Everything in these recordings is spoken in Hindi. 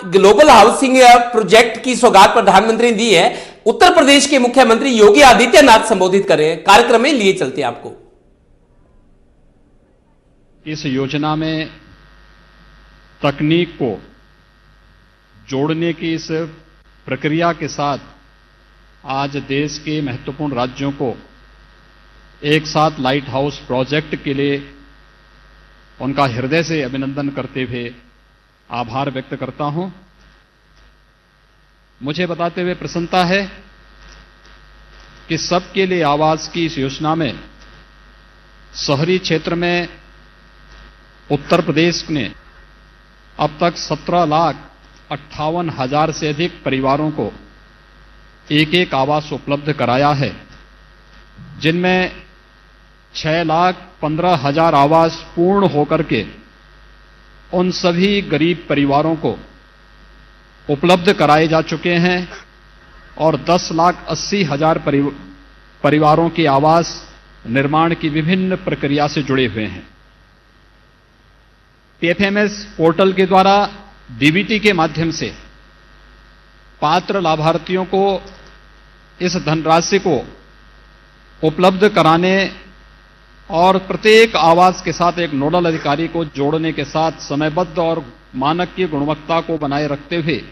ग्लोबल हाउसिंग प्रोजेक्ट की सौगात प्रधानमंत्री ने दी है, उत्तर प्रदेश के मुख्यमंत्री योगी आदित्यनाथ संबोधित कर रहे हैं। कार्यक्रम में लिए चलते हैं आपको। इस योजना में तकनीक को जोड़ने की इस प्रक्रिया के साथ आज देश के महत्वपूर्ण राज्यों को एक साथ लाइट हाउस प्रोजेक्ट के लिए उनका हृदय से अभिनंदन करते हुए आभार व्यक्त करता हूं। मुझे बताते हुए प्रसन्नता है कि सबके लिए आवास की इस योजना में शहरी क्षेत्र में उत्तर प्रदेश ने अब तक 17,58,000 से अधिक परिवारों को एक एक आवास उपलब्ध कराया है, जिनमें 6,15,000 आवास पूर्ण होकर के उन सभी गरीब परिवारों को उपलब्ध कराए जा चुके हैं और 10,80,000 परिवारों के आवास निर्माण की विभिन्न प्रक्रिया से जुड़े हुए हैं। पीएफएमएस पोर्टल के द्वारा डीबीटी के माध्यम से पात्र लाभार्थियों को इस धनराशि को उपलब्ध कराने और प्रत्येक आवास के साथ एक नोडल अधिकारी को जोड़ने के साथ समयबद्ध और मानक की गुणवत्ता को बनाए रखते हुए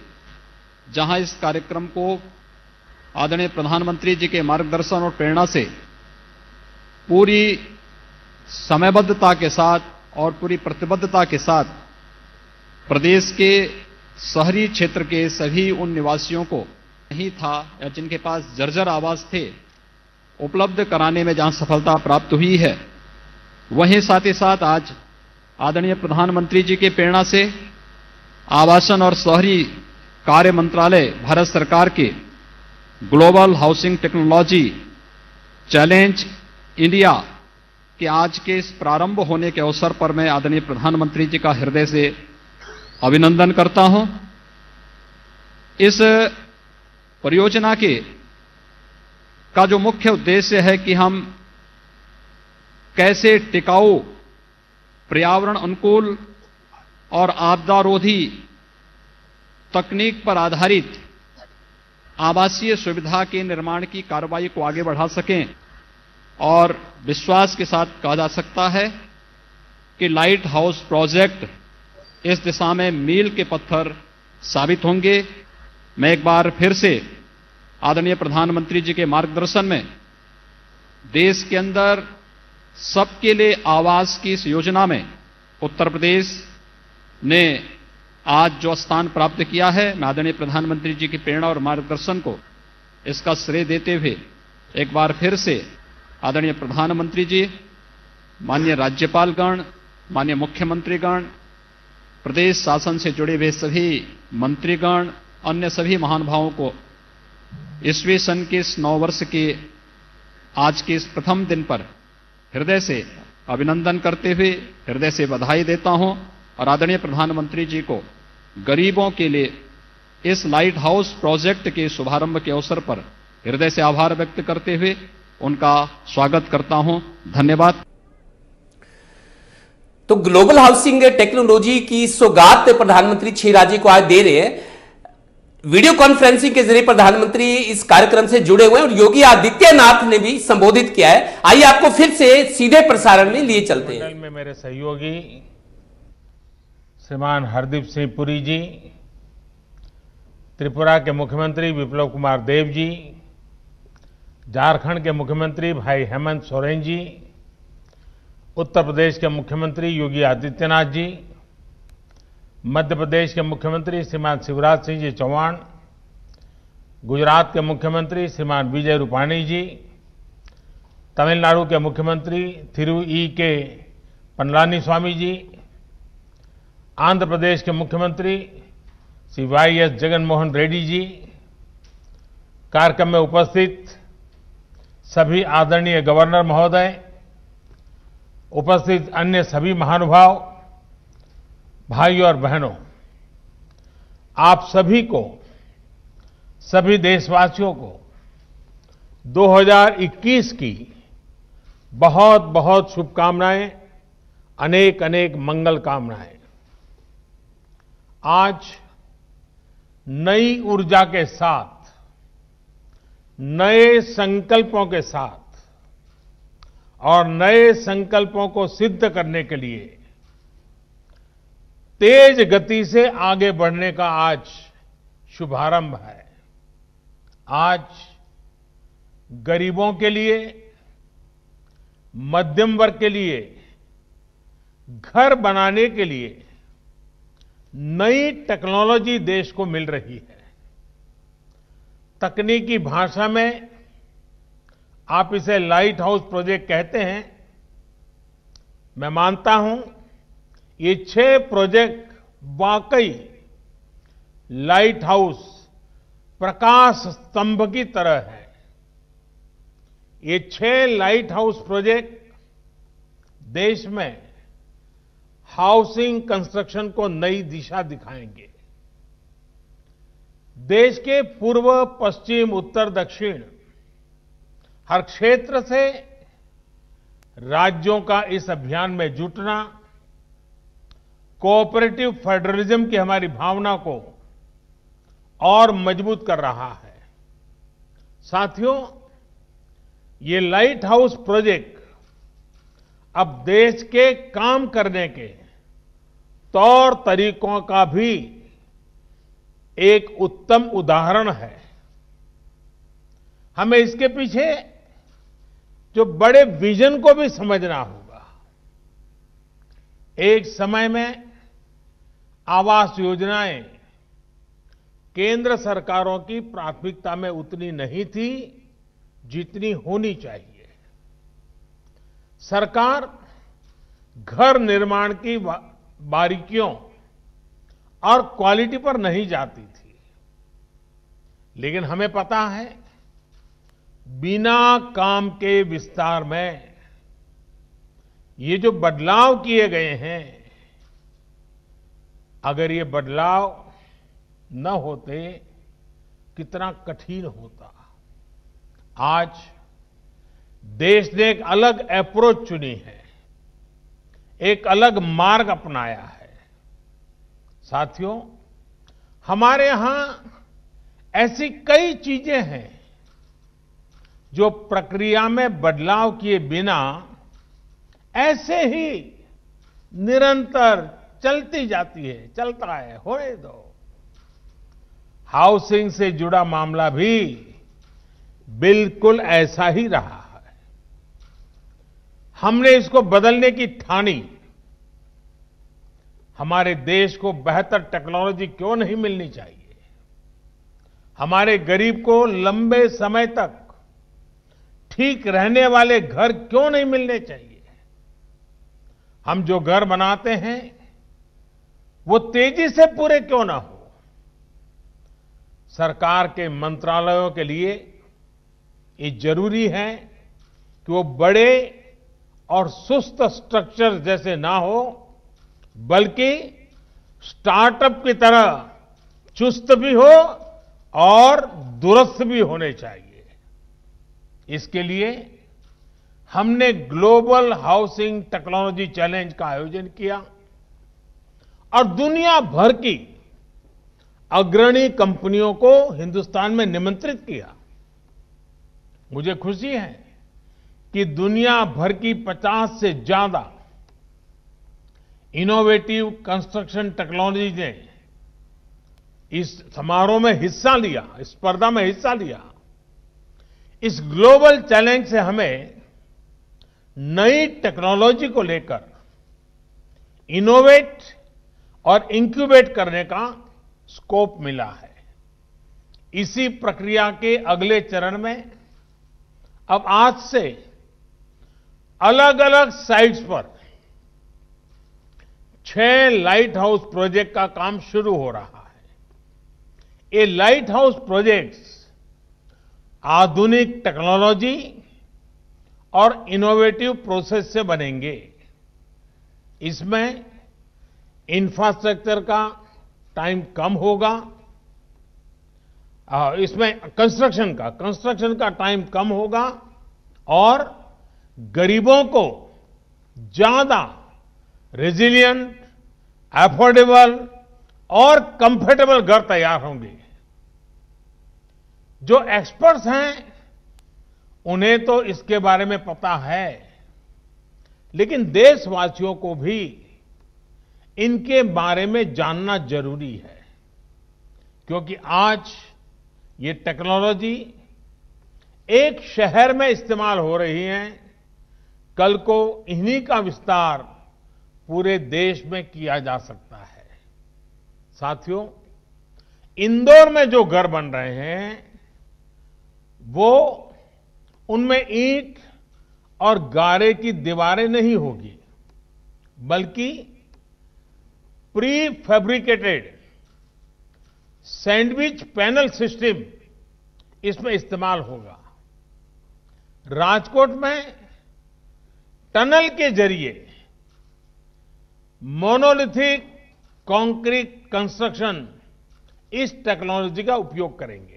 जहां इस कार्यक्रम को आदरणीय प्रधानमंत्री जी के मार्गदर्शन और प्रेरणा से पूरी समयबद्धता के साथ और पूरी प्रतिबद्धता के साथ प्रदेश के शहरी क्षेत्र के सभी उन निवासियों को नहीं था या जिनके पास जर्जर आवास थे उपलब्ध कराने में जहां सफलता प्राप्त हुई है, वहीं साथ ही साथ आज आदरणीय प्रधानमंत्री जी की प्रेरणा से आवासन और शहरी कार्य मंत्रालय भारत सरकार के global housing technology challenge India के आज के इस प्रारंभ होने के अवसर पर मैं आदरणीय प्रधानमंत्री जी का हृदय से अभिनंदन करता हूं। इस परियोजना का जो मुख्य उद्देश्य है कि हम कैसे टिकाऊ, पर्यावरण अनुकूल और आपदारोधी तकनीक पर आधारित आवासीय सुविधा के निर्माण की कार्रवाई को आगे बढ़ा सकें और विश्वास के साथ कहा जा सकता है कि लाइट हाउस प्रोजेक्ट इस दिशा में मील के पत्थर साबित होंगे। मैं एक बार फिर से आदरणीय प्रधानमंत्री जी के मार्गदर्शन में देश के अंदर सबके लिए आवास की इस योजना में उत्तर प्रदेश ने आज जो स्थान प्राप्त किया है, मैं आदरणीय प्रधानमंत्री जी की प्रेरणा और मार्गदर्शन को इसका श्रेय देते हुए एक बार फिर से आदरणीय प्रधानमंत्री जी, माननीय राज्यपालगण, माननीय मुख्यमंत्रीगण, प्रदेश शासन से जुड़े हुए सभी मंत्रीगण, अन्य सभी महानुभावों को ईस्वी सन के इस नव वर्ष के आज के इस प्रथम दिन पर हृदय से अभिनंदन करते हुए हृदय से बधाई देता हूं और आदरणीय प्रधानमंत्री जी को गरीबों के लिए इस लाइट हाउस प्रोजेक्ट के शुभारंभ के अवसर पर हृदय से आभार व्यक्त करते हुए उनका स्वागत करता हूं। धन्यवाद। तो ग्लोबल हाउसिंग टेक्नोलॉजी की सौगात प्रधानमंत्री 6 राज्य को आज दे रहे हैं। वीडियो कॉन्फ्रेंसिंग के जरिए प्रधानमंत्री इस कार्यक्रम से जुड़े हुए हैं और योगी आदित्यनाथ ने भी संबोधित किया है। आइए आपको फिर से सीधे प्रसारण में लिए चलते हैं। में मेरे सहयोगी श्रीमान हरदीप सिंह पुरी जी, त्रिपुरा के मुख्यमंत्री विप्लव कुमार देव जी, झारखंड के मुख्यमंत्री भाई हेमंत सोरेन जी, उत्तर प्रदेश के मुख्यमंत्री योगी आदित्यनाथ जी, मध्य प्रदेश के मुख्यमंत्री श्रीमान शिवराज सिंह जी चौहान, गुजरात के मुख्यमंत्री श्रीमान विजय रूपाणी जी, तमिलनाडु के मुख्यमंत्री थिरु ई के पनलानी स्वामी जी, आंध्र प्रदेश के मुख्यमंत्री श्री वाई.एस. जगनमोहन रेड्डी जी, कार्यक्रम में उपस्थित सभी आदरणीय गवर्नर महोदय, उपस्थित अन्य सभी महानुभाव, भाइयों और बहनों, आप सभी को, सभी देशवासियों को 2021 की बहुत बहुत शुभकामनाएं, अनेक अनेक मंगल कामनाएं। आज नई ऊर्जा के साथ, नए संकल्पों के साथ और नए संकल्पों को सिद्ध करने के लिए तेज गति से आगे बढ़ने का आज शुभारंभ है। आज गरीबों के लिए, मध्यम वर्ग के लिए, घर बनाने के लिए नई टेक्नोलॉजी देश को मिल रही है। तकनीकी भाषा में आप इसे लाइट हाउस प्रोजेक्ट कहते हैं। मैं मानता हूं ये 6 प्रोजेक्ट वाकई लाइट हाउस, प्रकाश स्तंभ की तरह है। ये 6 लाइट हाउस प्रोजेक्ट देश में हाउसिंग कंस्ट्रक्शन को नई दिशा दिखाएंगे। देश के पूर्व, पश्चिम, उत्तर, दक्षिण हर क्षेत्र से राज्यों का इस अभियान में जुटना कोऑपरेटिव फेडरलिज्म की हमारी भावना को और मजबूत कर रहा है। साथियों, ये लाइट हाउस प्रोजेक्ट अब देश के काम करने के तौर तरीकों का भी एक उत्तम उदाहरण है। हमें इसके पीछे जो बड़े विजन को भी समझना होगा। एक समय में आवास योजनाएं केंद्र सरकारों की प्राथमिकता में उतनी नहीं थी जितनी होनी चाहिए। सरकार घर निर्माण की बारीकियों और क्वालिटी पर नहीं जाती थी, लेकिन हमें पता है बिना काम के विस्तार में ये जो बदलाव किए गए हैं, अगर ये बदलाव न होते कितना कठिन होता। आज देश ने एक अलग अप्रोच चुनी है, एक अलग मार्ग अपनाया है। साथियों, हमारे यहां ऐसी कई चीजें हैं जो प्रक्रिया में बदलाव किए बिना ऐसे ही निरंतर चलती जाती है, चलता है, होने दो। हाउसिंग से जुड़ा मामला भी बिल्कुल ऐसा ही रहा है। हमने इसको बदलने की ठानी। हमारे देश को बेहतर टेक्नोलॉजी क्यों नहीं मिलनी चाहिए? हमारे गरीब को लंबे समय तक ठीक रहने वाले घर क्यों नहीं मिलने चाहिए? हम जो घर बनाते हैं वो तेजी से पूरे क्यों ना हो? सरकार के मंत्रालयों के लिए ये जरूरी है कि वो बड़े और सुस्त स्ट्रक्चर जैसे ना हो, बल्कि स्टार्टअप की तरह चुस्त भी हो और दुरुस्त भी होने चाहिए। इसके लिए हमने ग्लोबल हाउसिंग टेक्नोलॉजी चैलेंज का आयोजन किया और दुनिया भर की अग्रणी कंपनियों को हिंदुस्तान में निमंत्रित किया। मुझे खुशी है कि दुनिया भर की 50 से ज्यादा इनोवेटिव कंस्ट्रक्शन टेक्नोलॉजी ने इस समारोह में हिस्सा लिया, इस स्पर्धा में हिस्सा लिया। इस ग्लोबल चैलेंज से हमें नई टेक्नोलॉजी को लेकर इनोवेट और इंक्यूबेट करने का स्कोप मिला है। इसी प्रक्रिया के अगले चरण में अब आज से अलग अलग साइट्स पर 6 लाइट हाउस प्रोजेक्ट का काम शुरू हो रहा है। ये लाइट हाउस प्रोजेक्ट्स आधुनिक टेक्नोलॉजी और इनोवेटिव प्रोसेस से बनेंगे। इसमें इंफ्रास्ट्रक्चर का टाइम कम होगा, इसमें कंस्ट्रक्शन का टाइम कम होगा और गरीबों को ज्यादा रेजिलिएंट, अफोर्डेबल और कंफर्टेबल घर तैयार होंगे। जो एक्सपर्ट्स हैं उन्हें तो इसके बारे में पता है, लेकिन देशवासियों को भी इनके बारे में जानना जरूरी है, क्योंकि आज ये टेक्नोलॉजी एक शहर में इस्तेमाल हो रही है, कल को इन्हीं का विस्तार पूरे देश में किया जा सकता है। साथियों, इंदौर में जो घर बन रहे हैं वो उनमें ईंट और गारे की दीवारें नहीं होगी, बल्कि pre fabricated sandwich panel system इसमें इस्तेमाल होगा। राजकोट में टनल के जरिए मोनोलिथिक कंक्रीट कंस्ट्रक्शन इस टेक्नोलॉजी का उपयोग करेंगे।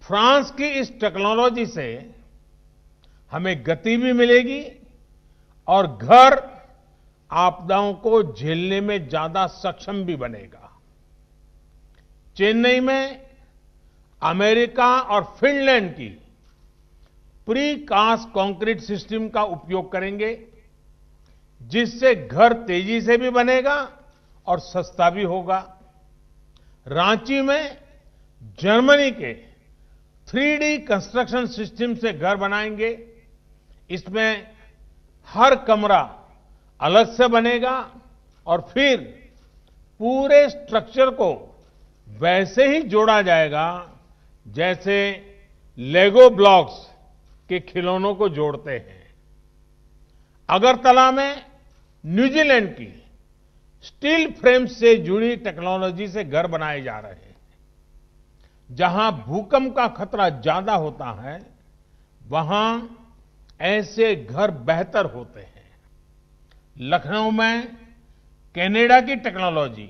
फ्रांस की इस टेक्नोलॉजी से हमें गति भी मिलेगी और घर आपदाओं को झेलने में ज्यादा सक्षम भी बनेगा। चेन्नई में अमेरिका और फिनलैंड की प्री कास्ट कंक्रीट सिस्टम का उपयोग करेंगे, जिससे घर तेजी से भी बनेगा और सस्ता भी होगा। रांची में जर्मनी के 3D कंस्ट्रक्शन सिस्टम से घर बनाएंगे। इसमें हर कमरा अलग से बनेगा और फिर पूरे स्ट्रक्चर को वैसे ही जोड़ा जाएगा जैसे लेगो ब्लॉक्स के खिलौनों को जोड़ते हैं। अगरतला में न्यूजीलैंड की स्टील फ्रेम से जुड़ी टेक्नोलॉजी से घर बनाए जा रहे हैं। जहां भूकंप का खतरा ज्यादा होता है, वहां ऐसे घर बेहतर होते हैं। लखनऊ में कनाडा की टेक्नोलॉजी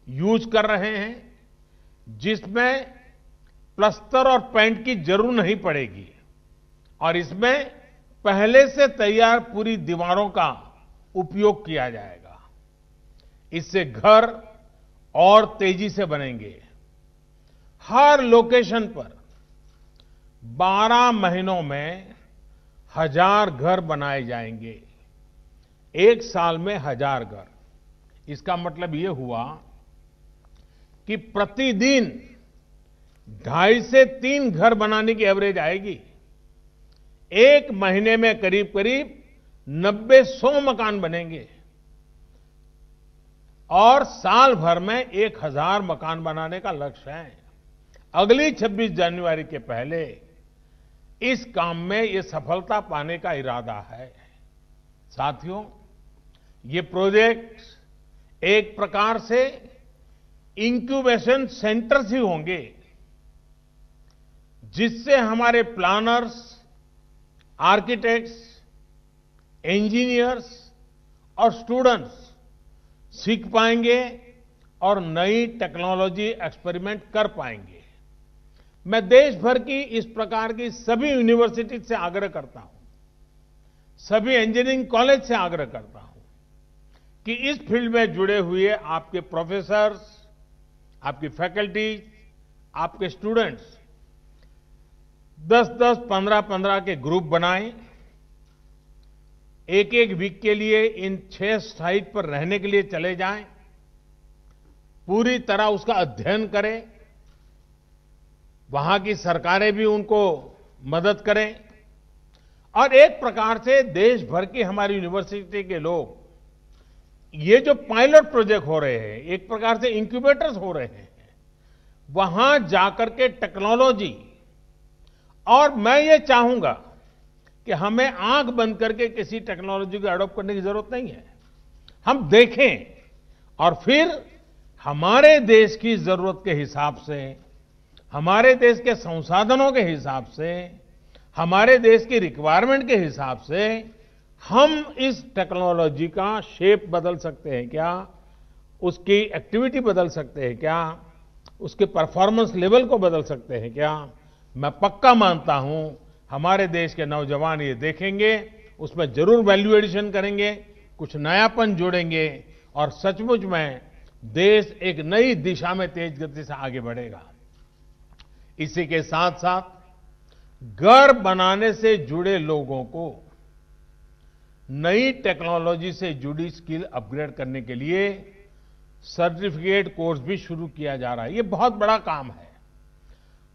यूज कर रहे हैं, जिसमें प्लास्टर और पेंट की जरूरत नहीं पड़ेगी और इसमें पहले से तैयार पूरी दीवारों का उपयोग किया जाएगा। इससे घर और तेजी से बनेंगे। हर लोकेशन पर 12 महीनों में 1000 घर बनाए जाएंगे। एक साल में 1000 घर। इसका मतलब ये हुआ कि प्रतिदिन 2.5 से 3 घर बनाने की एवरेज आएगी। एक महीने में करीब करीब 90-100 मकान बनेंगे और साल भर में 1000 मकान बनाने का लक्ष्य है। अगली 26 जनवरी के पहले इस काम में ये सफलता पाने का इरादा है। साथियों, ये प्रोजेक्ट एक प्रकार से इंक्यूबेशन सेंटर्स ही होंगे, जिससे हमारे प्लानर्स, आर्किटेक्ट्स, इंजीनियर्स और स्टूडेंट्स सीख पाएंगे और नई टेक्नोलॉजी एक्सपेरिमेंट कर पाएंगे। मैं देश भर की इस प्रकार की सभी यूनिवर्सिटी से आग्रह करता हूं, सभी इंजीनियरिंग कॉलेज से आग्रह करता हूं कि इस फील्ड में जुड़े हुए आपके प्रोफेसर्स, आपकी फैकल्टी, आपके स्टूडेंट्स 10-10, 15-15 के ग्रुप बनाएं। एक वीक के लिए इन 6 साइट पर रहने के लिए चले जाएं, पूरी तरह उसका अध्ययन करें, वहां की सरकारें भी उनको मदद करें और एक प्रकार से देश भर की हमारी यूनिवर्सिटी के लोग ये जो पायलट प्रोजेक्ट हो रहे हैं, एक प्रकार से इंक्यूबेटर्स हो रहे हैं, वहां जाकर के टेक्नोलॉजी, और मैं ये चाहूंगा कि हमें आंख बंद करके किसी टेक्नोलॉजी को अडॉप्ट करने की जरूरत नहीं है। हम देखें और फिर हमारे देश की जरूरत के हिसाब से, हमारे देश के संसाधनों के हिसाब से, हमारे देश की रिक्वायरमेंट के हिसाब से हम इस टेक्नोलॉजी का शेप बदल सकते हैं क्या, उसकी एक्टिविटी बदल सकते हैं क्या, उसके परफॉर्मेंस लेवल को बदल सकते हैं क्या। मैं पक्का मानता हूं हमारे देश के नौजवान ये देखेंगे, उसमें जरूर वैल्यू एडिशन करेंगे, कुछ नयापन जोड़ेंगे और सचमुच में देश एक नई दिशा में तेज गति से आगे बढ़ेगा। इसी के साथ साथ घर बनाने से जुड़े लोगों को नई टेक्नोलॉजी से जुड़ी स्किल अपग्रेड करने के लिए सर्टिफिकेट कोर्स भी शुरू किया जा रहा है। ये बहुत बड़ा काम है।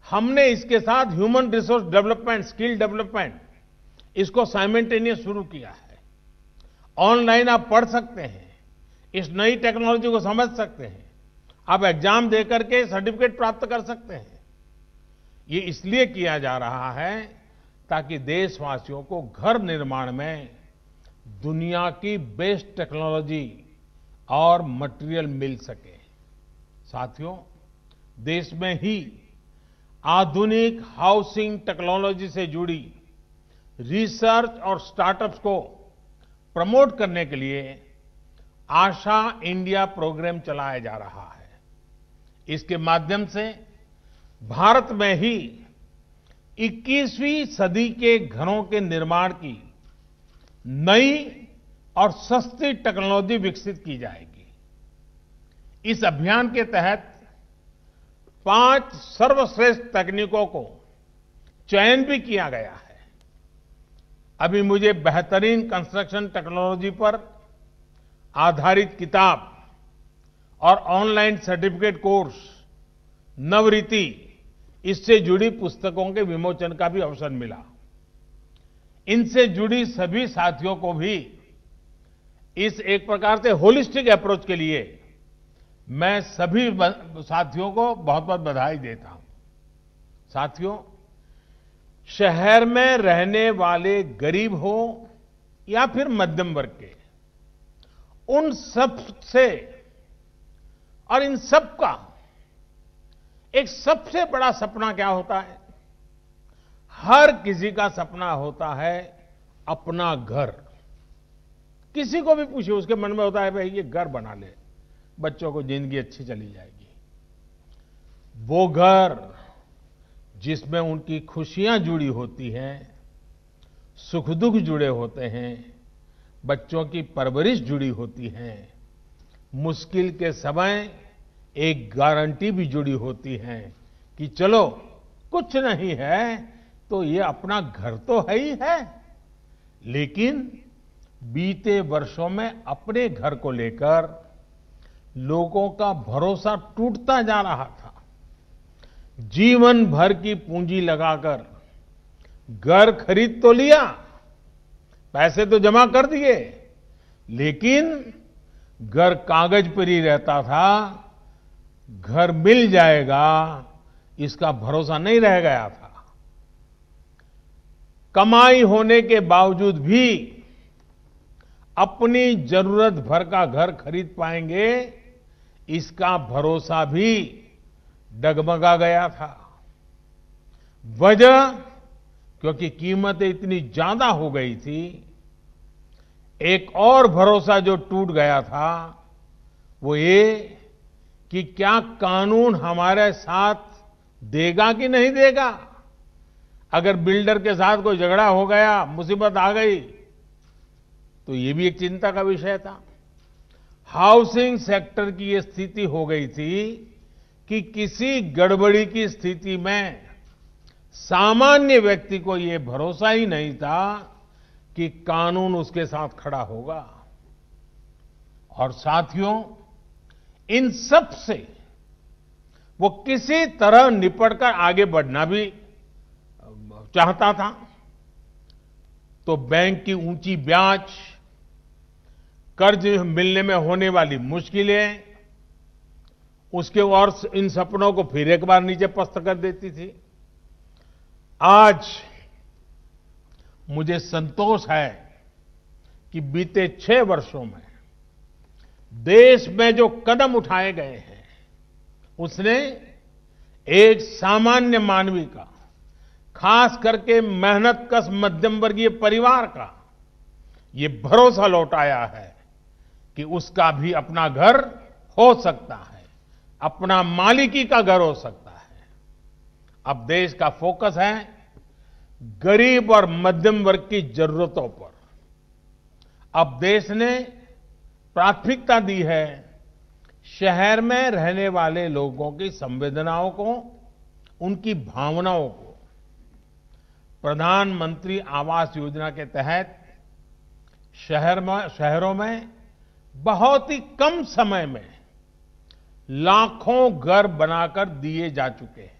हमने इसके साथ human resource development, skill development, इसको साइमल्टेनियस शुरू किया है। ऑनलाइन आप पढ़ सकते हैं, इस नई टेक्नोलॉजी को समझ सकते हैं, आप एग्जाम देकर के सर्टिफिकेट प्राप्त कर सकते हैं। ये इसलिए किया जा रहा है ताकि देशवासियों को घर निर्माण में दुनिया की बेस्ट टेक्नोलॉजी और मटेरियल मिल सके। साथियों, देश में ही आधुनिक हाउसिंग टेक्नोलॉजी से जुड़ी रिसर्च और स्टार्टअप्स को प्रमोट करने के लिए आशा इंडिया प्रोग्राम चलाया जा रहा है। इसके माध्यम से भारत में ही 21वीं सदी के घरों के निर्माण की नई और सस्ती टेक्नोलॉजी विकसित की जाएगी। इस अभियान के तहत 5 सर्वश्रेष्ठ तकनीकों को चयन भी किया गया है। अभी मुझे बेहतरीन कंस्ट्रक्शन टेक्नोलॉजी पर आधारित किताब और ऑनलाइन सर्टिफिकेट कोर्स नवरीति, इससे जुड़ी पुस्तकों के विमोचन का भी अवसर मिला। इनसे जुड़ी सभी साथियों को भी इस एक प्रकार से होलिस्टिक अप्रोच के लिए मैं सभी साथियों को बहुत बहुत बधाई देता हूं। साथियों, शहर में रहने वाले गरीब हो या फिर मध्यम वर्ग के, उन सब से और इन सब का एक सबसे बड़ा सपना क्या होता है? हर किसी का सपना होता है अपना घर। किसी को भी पूछिए, उसके मन में होता है भाई ये घर बना ले, बच्चों को जिंदगी अच्छी चली जाएगी। वो घर जिसमें उनकी खुशियां जुड़ी होती हैं, सुख दुख जुड़े होते हैं, बच्चों की परवरिश जुड़ी होती है, मुश्किल के समय एक गारंटी भी जुड़ी होती है कि चलो कुछ नहीं है तो ये अपना घर तो है ही है। लेकिन बीते वर्षों में अपने घर को लेकर लोगों का भरोसा टूटता जा रहा था। जीवन भर की पूंजी लगाकर घर खरीद तो लिया, पैसे तो जमा कर दिए, लेकिन घर कागज पर ही रहता था। घर मिल जाएगा इसका भरोसा नहीं रह गया था। कमाई होने के बावजूद भी अपनी जरूरत भर का घर खरीद पाएंगे, इसका भरोसा भी डगमगा गया था। वजह क्योंकि कीमतें इतनी ज्यादा हो गई थी। एक और भरोसा जो टूट गया था वो ये कि क्या कानून हमारे साथ देगा कि नहीं देगा। अगर बिल्डर के साथ कोई झगड़ा हो गया, मुसीबत आ गई, तो ये भी एक चिंता का विषय था। हाउसिंग सेक्टर की ये स्थिति हो गई थी कि किसी गड़बड़ी की स्थिति में सामान्य व्यक्ति को ये भरोसा ही नहीं था कि कानून उसके साथ खड़ा होगा। और साथियों, इन सब से वो किसी तरह निपटकर आगे बढ़ना भी चाहता था। तो बैंक की ऊंची ब्याज, कर्ज मिलने में होने वाली मुश्किलें उसके और इन सपनों को फिर एक बार नीचे पस्त कर देती थी। आज मुझे संतोष है कि बीते 6 वर्षों में देश में जो कदम उठाए गए हैं, उसने एक सामान्य मानवी का, खास करके मेहनतकश मध्यम वर्गीय परिवार का ये भरोसा लौटाया है कि उसका भी अपना घर हो सकता है, अपना मालिकी का घर हो सकता है। अब देश का फोकस है गरीब और मध्यम वर्ग की जरूरतों पर। अब देश ने प्राथमिकता दी है शहर में रहने वाले लोगों की संवेदनाओं को उनकी भावनाओं को प्रधानमंत्री आवास योजना के तहत शहरों में बहुत ही कम समय में लाखों घर बनाकर दिए जा चुके हैं।